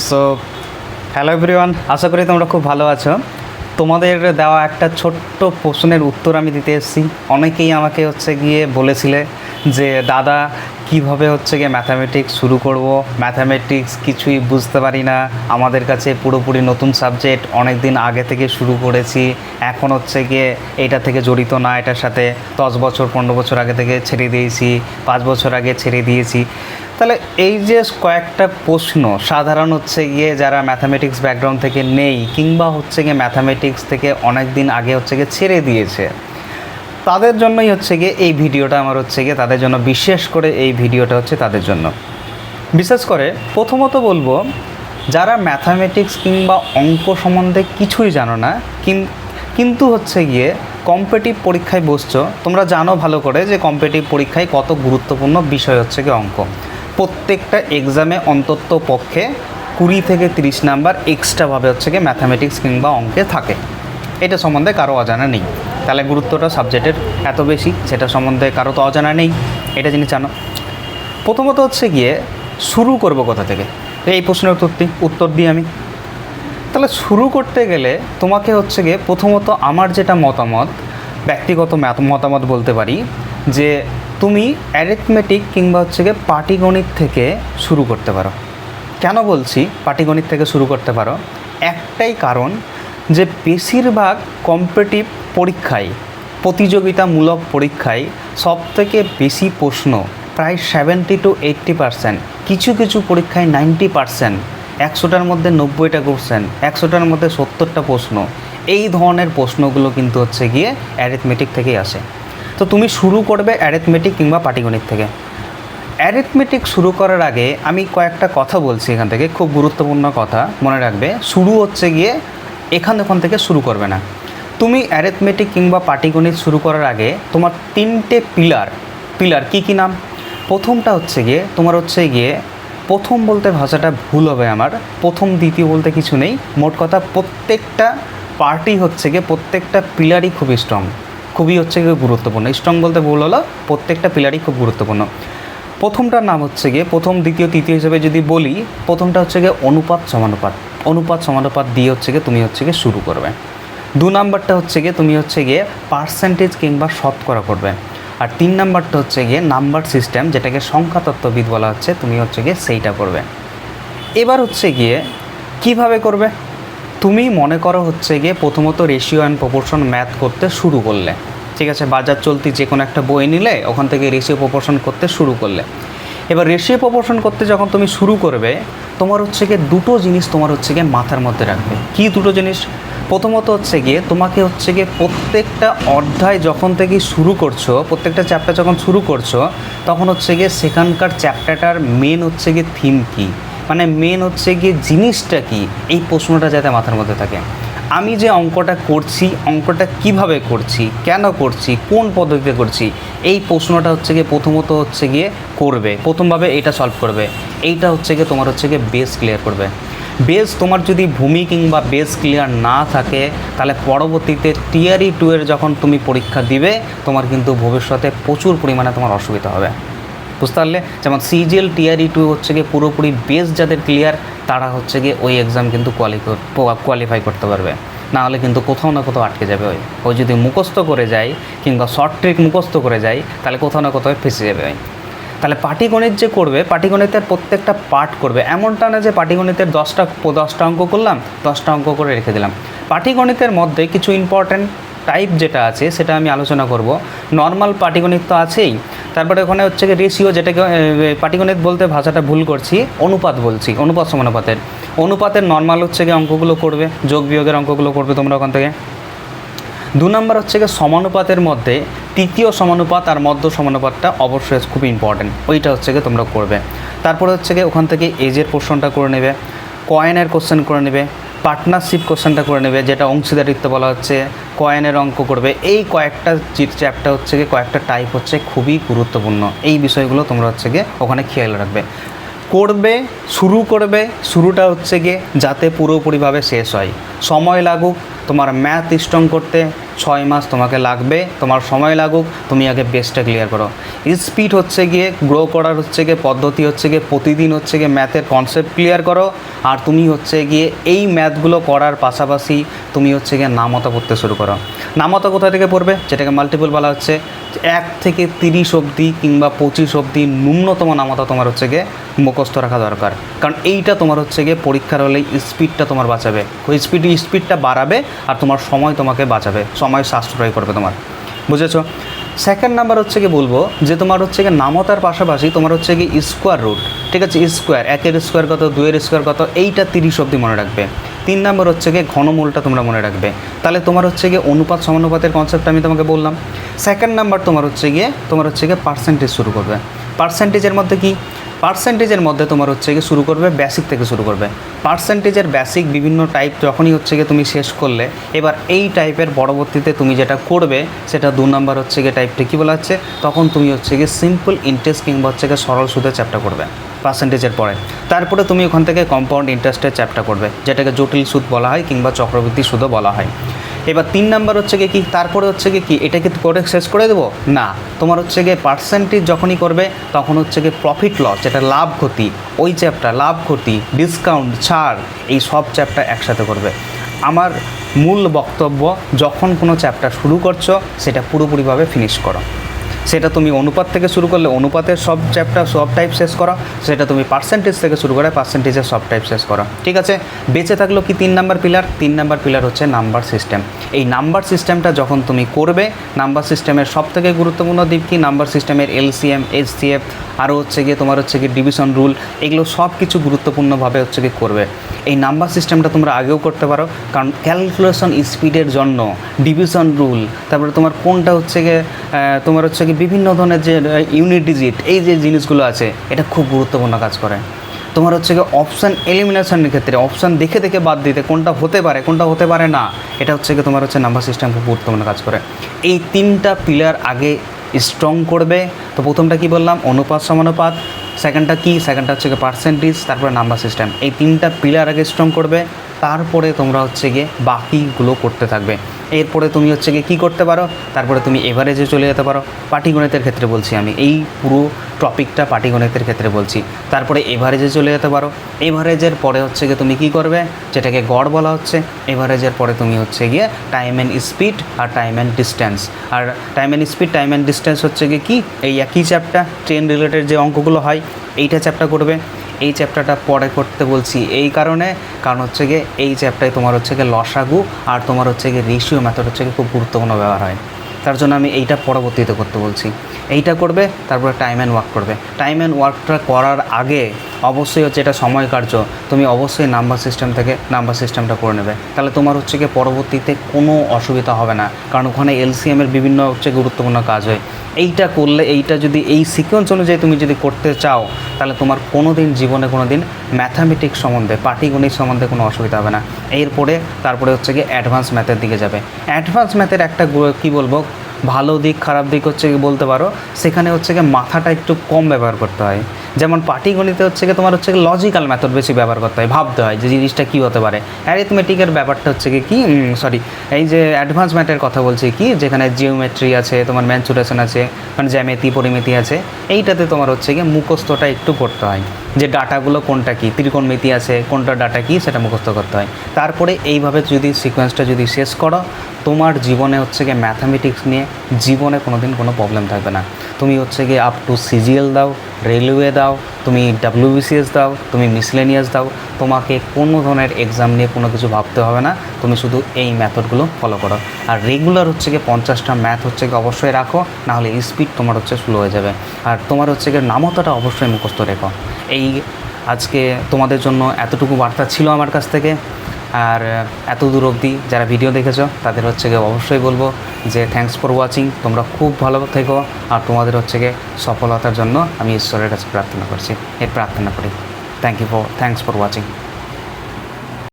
So hello everyone, আশা করি তোমরা খুব ভালো আছো। তোমাদের দেওয়া একটা ছোট্ট প্রশ্নের উত্তর আমি দিতে এসেছি। অনেকেই আমাকে গিয়ে বলেছিলে যে দাদা কিভাবে গিয়ে ম্যাথামেটিক্স শুরু করব, ম্যাথামেটিক্স কিছুই বুঝতে পারি না, আমাদের কাছে পুরোপুরি নতুন সাবজেক্ট, অনেক দিন আগে থেকে শুরু করেছি, এখন গিয়ে এইটা থেকে জড়িত না, এটার সাথে 10 বছর 15 বছর আগে থেকে ছেড়ে দিয়েছি, 5 বছর আগে ছেড়ে দিয়েছি। তাহলে এই যে কয়েকটা প্রশ্ন সাধারণ গিয়ে যারা ম্যাথামেটিক্স ব্যাকগ্রাউন্ড থেকে নেই কিংবা গিয়ে ম্যাথামেটিক্স থেকে অনেক দিন আগে গিয়ে ছেড়ে দিয়েছে, তাদের জন্যই গিয়ে এই ভিডিওটা আমার গিয়ে তাদের জন্য, বিশেষ করে এই ভিডিওটা তাদের জন্য। বিশেষ করে প্রথমত বলবো, যারা ম্যাথামেটিক্স কিংবা অঙ্ক সম্বন্ধে কিছুই জানো না কিন্তু গিয়ে কম্পিটিটিভ পরীক্ষায় বসছো, তোমরা জানো ভালো করে যে কম্পিটিটিভ পরীক্ষায় কত গুরুত্বপূর্ণ বিষয় গিয়ে অঙ্ক। প্রত্যেকটা এক্সামে অন্তত পক্ষে 20 থেকে 30 নাম্বার এক্সট্রাভাবে গিয়ে ম্যাথামেটিক্স কিংবা অঙ্কে থাকে। এটা সম্বন্ধে কারো অজানা নেই। তাহলে গুরুত্বটা সাবজেক্টের এত বেশি, সেটা সম্বন্ধে কারো তো অজানা নেই, এটা জিনিস জানো। প্রথমত গিয়ে শুরু করব কোথা থেকে, এই প্রশ্নের উত্তর দিই আমি। তাহলে শুরু করতে গেলে তোমাকে গিয়ে প্রথমত আমার যেটা মতামত, ব্যক্তিগত মতামত বলতে পারি, যে তুমি অ্যারিথমেটিক কিংবা গিয়ে পাটিগণিত থেকে শুরু করতে পারো। কেন বলছি পাটিগণিত থেকে শুরু করতে পারো? একটাই কারণ, যে বেশিরভাগ কম্পিটিটিভ পরীক্ষায়, প্রতিযোগিতামূলক পরীক্ষায় সবথেকে বেশি প্রশ্ন, প্রায় 70 to 80%, কিছু কিছু পরীক্ষায় 90%, 100টার মধ্যে 90টা কোশ্চেন, 100টার মধ্যে 70টা প্রশ্ন, এই ধরনের প্রশ্নগুলো কিন্তু গিয়ে অ্যারিথমেটিক থেকেই আসে। তো তুমি শুরু করবে অ্যারিথমেটিক কিংবা পাটিগণিত থেকে। অ্যারিথমেটিক শুরু করার আগে আমি কয়েকটা কথা বলছি এখান থেকে, খুব গুরুত্বপূর্ণ কথা মনে রাখবে। শুরু গিয়ে ওখান থেকে শুরু করবে না। তুমি অ্যারিথমেটিক কিংবা পাটিগণিত শুরু করার আগে তোমার 3টে পিলার কী নাম? প্রথমটা গিয়ে তোমার গিয়ে, প্রথম বলতে ভাষাটা ভুল হবে আমার, প্রথম দ্বিতীয় বলতে কিছু নেই, মোট কথা প্রত্যেকটা পার্টি গিয়ে প্রত্যেকটা পিলারই খুবই স্ট্রং, খুবই গিয়ে গুরুত্বপূর্ণ। স্ট্রং বলতে ভুল হলো, প্রত্যেকটা পিলারই খুব গুরুত্বপূর্ণ। প্রথমটার নাম গিয়ে, প্রথম দ্বিতীয় তৃতীয় হিসেবে যদি বলি, প্রথমটা গিয়ে অনুপাত সমানুপাত দিয়ে গিয়ে তুমি গিয়ে শুরু করবে। 2 নাম্বারটা গিয়ে তুমি গিয়ে পার্সেন্টেজ কিংবা শতকরা করবে। আর 3 নাম্বারটা গিয়ে নাম্বার সিস্টেম, যেটাকে সংখ্যাতত্ত্ববিদ বলা হচ্ছে, তুমি গিয়ে সেইটা করবে। এবার গিয়ে কিভাবে করবে? তুমি মনে করো গিয়ে প্রথমত রেশিও অ্যান্ড প্রপোর্শন ম্যাথ করতে শুরু করলে, ঠিক আছে, বাজার চলতি যে কোনো একটা বই নিলে ওখান থেকে রেশিও প্রপোর্শন করতে শুরু করলে। এবার রেশিও প্রপোর্শন করতে যখন তুমি শুরু করবে, তোমার গিয়ে দুটো জিনিস তোমার গিয়ে মাথার মধ্যে রাখবে। কী দুটো জিনিস? প্রথমত গিয়ে তোমাকে গিয়ে প্রত্যেকটা অধ্যায় যখন থেকে শুরু করছো, প্রত্যেকটা চ্যাপ্টার যখন শুরু করছো, তখন গিয়ে সেখানকার চ্যাপ্টারটার মেন গিয়ে থিম কী, মানে মেন গিয়ে জিনিসটা কী, এই প্রশ্নটা যাতে মাথার মধ্যে থাকে। আমি যে অঙ্কটা করছি, অঙ্কটা কিভাবে করছি, কেন করছি, কোন পদ্ধতিতে করছি, এই প্রশ্নটা গিয়ে প্রথমত গিয়ে করবে, প্রথমভাবে এটা সলভ করবে। এইটা গিয়ে তোমার গিয়ে বেস ক্লিয়ার করবে। বেস তোমার যদি ভূমি কিংবা বেস ক্লিয়ার না থাকে, তাহলে পরবর্তীতে টিয়ারি 2 এর যখন তুমি পরীক্ষা দিবে, তোমার কিন্তু ভবিষ্যতে প্রচুর পরিমাণে তোমার অসুবিধা হবে, বুঝতে পারলে? যেমন সিজিএল টিয়ারি 2 গিয়ে পুরোপুরি বেস যাদের ক্লিয়ার, তারা গিয়ে ওই এক্সাম কিন্তু কোয়ালিফাই করতে পারবে। না হলে কিন্তু কোথাও না কোথাও আটকে যাবে। ওই যদি মুখস্থ করে যায় কিংবা শর্ট ট্রিক মুখস্থ করে যায়, তাহলে কোথাও না কোথাও ফেসে যাবে। তাহলে পাটিগণিত যে করবে, পাটিগণিতের প্রত্যেকটা পার্ট করবে। এমনটা না যে পাটিগণিতের 10টা অঙ্ক করলাম, 10টা অঙ্ক করে রেখে দিলাম। পাটিগণিতের মধ্যে কিছু ইম্পর্ট্যান্ট টাইপ যেটা আছে সেটা আমি আলোচনা করব। নর্মাল পাটিগণিত তো আছেই, তারপরে ওখানে গিয়ে রেশিও, যেটাকে পাটিগণিত বলতে ভাষাটা ভুল করছি, অনুপাত বলছি, অনুপাত অনুপাতের নর্মাল গিয়ে অঙ্কগুলো করবে, যোগ বিয়োগের অঙ্কগুলো করবে তোমরা ওখান থেকে। 2 নাম্বার গিয়ে সমানুপাতের মধ্যে তৃতীয় সমানুপাত আর মধ্য সমানুপাতটা অবশ্যই খুব ইম্পর্টেন্ট, ওইটা গিয়ে তোমরা করবে। তারপরে গিয়ে ওখান থেকে এজের কোশ্চেনটা করে নেবে, কয়েনের কোশ্চেন করে নেবে, পার্টনারশিপ কোশ্চেনটা করে নেবে, যেটা অংশীদারিত্ব বলা হচ্ছে, কয়েনের অঙ্ক করবে। এই কয়েকটা চ্যাপ্টার গিয়ে কয়েকটা টাইপ খুবই গুরুত্বপূর্ণ। এই বিষয়গুলো তোমরা গিয়ে ওখানে খেয়াল রাখবে। শুরু করবে, শুরুটা গিয়ে যাতে পুরোপুরিভাবে শেষ হয়। সময় লাগুক, তোমার ম্যাথ স্ট্রং করতে 6 মাস তোমাকে লাগবে, তোমার সময় লাগুক, তুমি আগে বেসটা ক্লিয়ার করো। স্পিড হচ্ছে গিয়ে গ্রো করার হচ্ছে গিয়ে পদ্ধতি হচ্ছে গিয়ে প্রতিদিন হচ্ছে গিয়ে ম্যাথের কনসেপ্ট ক্লিয়ার করো, আর তুমি হচ্ছে গিয়ে এই ম্যাথগুলো করার পাশাপাশি তুমি হচ্ছে গিয়ে নামতা পড়তে শুরু করো। নামতা কোথা থেকে পড়বে, যেটাকে মাল্টিপল বলা হচ্ছে। 1 থেকে 30 অবধি কিংবা 25 অবধি ন্যূনতম নামতা তোমার হচ্ছে গিয়ে মুখস্থ রাখা দরকার, কারণ এইটা তোমার হচ্ছে গিয়ে পরীক্ষার হলে স্পিডটা তোমার বাঁচাবে, ওই স্পিডটা বাড়াবে আর তোমার সময় তোমাকে বাঁচাবে, সময় সাশ্রয় করবে তোমার, বুঝেছো? সেকেন্ড নাম্বার হচ্ছে কি বলবো যে তোমার হচ্ছে গিয়ে নামতার পাশাপাশি তোমার হচ্ছে কি স্কোয়ার রুট, ঠিক আছে? স্কোয়ার, 1-এর স্কোয়ার কত, 2-এর স্কোয়ার কত, এইটা 30 অবধি মনে রাখবে। 3 নাম্বার হচ্ছে গিয়ে ঘনমূলটা তোমরা মনে রাখবে। তাহলে তোমার হচ্ছে গিয়ে অনুপাত সমানুপাতের কনসেপ্ট আমি তোমাকে বললাম। সেকেন্ড নাম্বার তোমার হচ্ছে গিয়ে পার্সেন্টেজ শুরু করবে। পার্সেন্টেজের মধ্যে কি, পার্সেন্টেজের মধ্যে তোমার হচ্ছে গিয়ে শুরু করবে বেসিক থেকে শুরু করবে। পার্সেন্টেজের বেসিক বিভিন্ন টাইপ যখনই হচ্ছে গিয়ে তুমি শেষ করলে, এবার এই টাইপের পরবর্তীতে তুমি যেটা করবে সেটা 2 নাম্বার হচ্ছে গিয়ে টাইপটা কী বলা হচ্ছে, তখন তুমি হচ্ছে গিয়ে সিম্পল ইন্টারেস্ট কিংবা হচ্ছে গিয়ে সরল সুদের চ্যাপ্টার করবে পার্সেন্টেজের পরে। তারপরে তুমি ওখান থেকে কম্পাউন্ড ইন্টারেস্টের চ্যাপ্টার করবে, যেটাকে জটিল সুদ বলা হয় কিংবা চক্রবৃদ্ধি সুদও বলা হয়। এবার 3 নাম্বার হচ্ছে গিয়ে কি, তারপরে হচ্ছে গিয়ে কি এটাকে করে শেষ করে দেবো না, তোমার হচ্ছে গিয়ে পার্সেন্টেজ যখনই করবে তখন হচ্ছে গিয়ে প্রফিট লস, যেটা লাভ ক্ষতি, ওই চ্যাপ্টার লাভ ক্ষতি, ডিসকাউন্ট, ছাড়, এই সব চ্যাপ্টার একসাথে করবে। আমার মূল বক্তব্য, যখন কোনো চ্যাপ্টার শুরু করছো সেটা পুরোপুরিভাবে ফিনিশ করো। সেটা তুমি অনুপাত থেকে শুরু করলে অনুপাতের সব চ্যাপ্টার সব টাইপ শেষ করো, সেটা তুমি পার্সেন্টেজ থেকে শুরু করে পার্সেন্টেজের সব টাইপ শেষ করো, ঠিক আছে? বেঁচে থাকলো কি 3 নাম্বার পিলার। 3 নাম্বার পিলার হচ্ছে নাম্বার সিস্টেম। এই নাম্বার সিস্টেমটা যখন তুমি করবে, নাম্বার সিস্টেমের সবথেকে গুরুত্বপূর্ণ দিক কি, নাম্বার সিস্টেমের এলসিএম, এইচসিএফ, আরও হচ্ছে গিয়ে তোমার হচ্ছে গিয়ে ডিভিশন রুল, এগুলো সব কিছু গুরুত্বপূর্ণভাবে হচ্ছে গিয়ে করবে। এই নাম্বার সিস্টেমটা তোমরা আগেও করতে পারো, কারণ ক্যালকুলেশন স্পিডের জন্য ডিভিশন রুল, তারপরে তোমার কোনটা হচ্ছে গিয়ে তোমার হচ্ছে গিয়ে বিভিন্ন ধরনের যে ইউনিট ডিজিট, এই যে জিনিসগুলো আছে, এটা খুব গুরুত্বপূর্ণ কাজ করে। তোমার হচ্ছে গিয়ে অপশান এলিমিনেশনের ক্ষেত্রে অপশান দেখে দেখে বাদ দিতে, কোনটা হতে পারে কোনটা হতে পারে না, এটা হচ্ছে গিয়ে তোমার হচ্ছে নাম্বার সিস্টেম খুব গুরুত্বপূর্ণ কাজ করে। এই 3টা পিলার আগে স্ট্রং করবে। তো প্রথমটা কি বললাম, অনুপাত সমানুপাত। সেকেন্ডটা কি, সেকেন্ডটা হচ্ছে গিয়ে পার্সেন্টেজ, তারপরে নাম্বার সিস্টেম। এই 3টা পিলার আগে স্ট্রং করবে, তারপরে তোমরা হচ্ছে গিয়ে বাকিগুলো করতে থাকবে। এরপরে তুমি হচ্ছে গিয়ে কী করতে পারো, তারপরে তুমি এভারেজে চলে যেতে পারো। পাটিগণিতের ক্ষেত্রে বলছি আমি, এই পুরো টপিকটা পাটিগণিতের ক্ষেত্রে বলছি। তারপরে এভারেজে চলে যেতে পারো। এভারেজের পরে হচ্ছে গিয়ে তুমি কী করবে, যেটাকে গড় বলা হচ্ছে। এভারেজের পরে তুমি হচ্ছে গিয়ে টাইম অ্যান্ড স্পিড আর টাইম অ্যান্ড ডিস্টেন্স। আর time and speed, time and distance হচ্ছে গিয়ে কি, এই একই চ্যাপ্টার, ট্রেন রিলেটেড যে অঙ্কগুলো হয় এইটা চ্যাপ্টার করবে। এই চ্যাপ্টারটা পরে করতে বলছি এই কারণ হচ্ছে গিয়ে এই চ্যাপ্টারে তোমার হচ্ছে গিয়ে লসাগু আর তোমার হচ্ছে গিয়ে রেশিও মেথড হচ্ছে গিয়ে খুব গুরুত্বপূর্ণ ব্যবহার হয়, তার জন্য আমি এইটা পরবর্তীতে করতে বলছি। এইটা করবে, তারপরে টাইম অ্যান্ড ওয়ার্ক করবে। টাইম অ্যান্ড ওয়ার্কটা করার আগে অবশ্যই হচ্ছে এটা সময় কার্য, তুমি অবশ্যই নাম্বার সিস্টেম থেকে নাম্বার সিস্টেমটা করে নেবে, তাহলে তোমার হচ্ছে গিয়ে পরবর্তীতে কোনো অসুবিধা হবে না, কারণ ওখানে এলসিএমের বিভিন্ন হচ্ছে গুরুত্বপূর্ণ কাজ হয়। এইটা করলে, এইটা যদি এই সিকোয়েন্স অনুযায়ী তুমি যদি করতে চাও, তাহলে তোমার জীবনে কোনো দিন ম্যাথামেটিক্স সম্বন্ধে, পাটিগণিত সম্বন্ধে কোনো অসুবিধা হবে না। তারপরে হচ্ছে গিয়ে অ্যাডভান্স ম্যাথের দিকে যাবে। অ্যাডভান্স ম্যাথের একটা কী বলবো, ভালো দিক খারাপ দিক হচ্ছে কি বলতে পারো, সেখানে হচ্ছে গিয়ে মাথাটা একটু কম ব্যবহার করতে হয়। যেমন পাটিগণিতে হচ্ছে গিয়ে তোমার হচ্ছে লজিক্যাল মেথড বেশি ব্যবহার করতে হয়, ভাবতে হয় যে জিনিসটা কী হতে পারে। অ্যারিথমেটিকের ব্যাপারটা হচ্ছে কি এই যে অ্যাডভান্স ম্যাথের কথা বলছি কি, যেখানে জিওমেট্রি আছে, তোমার ম্যানচুরেশন আছে, মানে জ্যামিতি পরিমিতি আছে, এইটাতে তোমার হচ্ছে গিয়ে মুখস্থটা একটু করতে হয়, যে ডাটাগুলো কোনটা কী, ত্রিকোণমিতি আছে, কোনটা ডাটা কী, সেটা মুখস্থ করতে হয়। তারপরে এইভাবে যদি সিকোয়েন্সটা যদি শেষ করো, তোমার জীবনে হচ্ছে গিয়ে ম্যাথামেটিক্স নিয়ে জীবনে কোনো দিন কোনো প্রবলেম থাকবে না। তুমি হচ্ছে গিয়ে আপ টু সিজিএল দাও, রেলওয়ে দাও, তুমি ডাব্লিউবিসিএস দাও, তুমি মিসলেনিয়াস দাও, তোমাকে কোনো ধরনের এক্সাম নিয়ে কোনো কিছু ভাবতে হবে না। তুমি শুধু এই মেথডগুলো ফলো করো, আর রেগুলার হচ্ছে গিয়ে 50টা ম্যাথ হচ্ছে গিয়ে অবশ্যই রাখো, নাহলে স্পিড তোমার হচ্ছে স্লো হয়ে যাবে। আর তোমার হচ্ছে গিয়ে নামতাটা অবশ্যই মুখস্থ রেখো। এই আজকে তোমাদের জন্য এতটুকু বার্তা ছিল আমার কাছ থেকে। আর এত দূর অবধি যারা ভিডিও দেখেছো তাদের হচ্ছে গিয়ে অবশ্যই বলবো যে থ্যাঙ্কস ফর ওয়াচিং, তোমরা খুব ভালো থেকো, আর তোমাদের হচ্ছে গিয়ে সফলতার জন্য আমি ঈশ্বরের কাছে প্রার্থনা করি। Thanks for watching.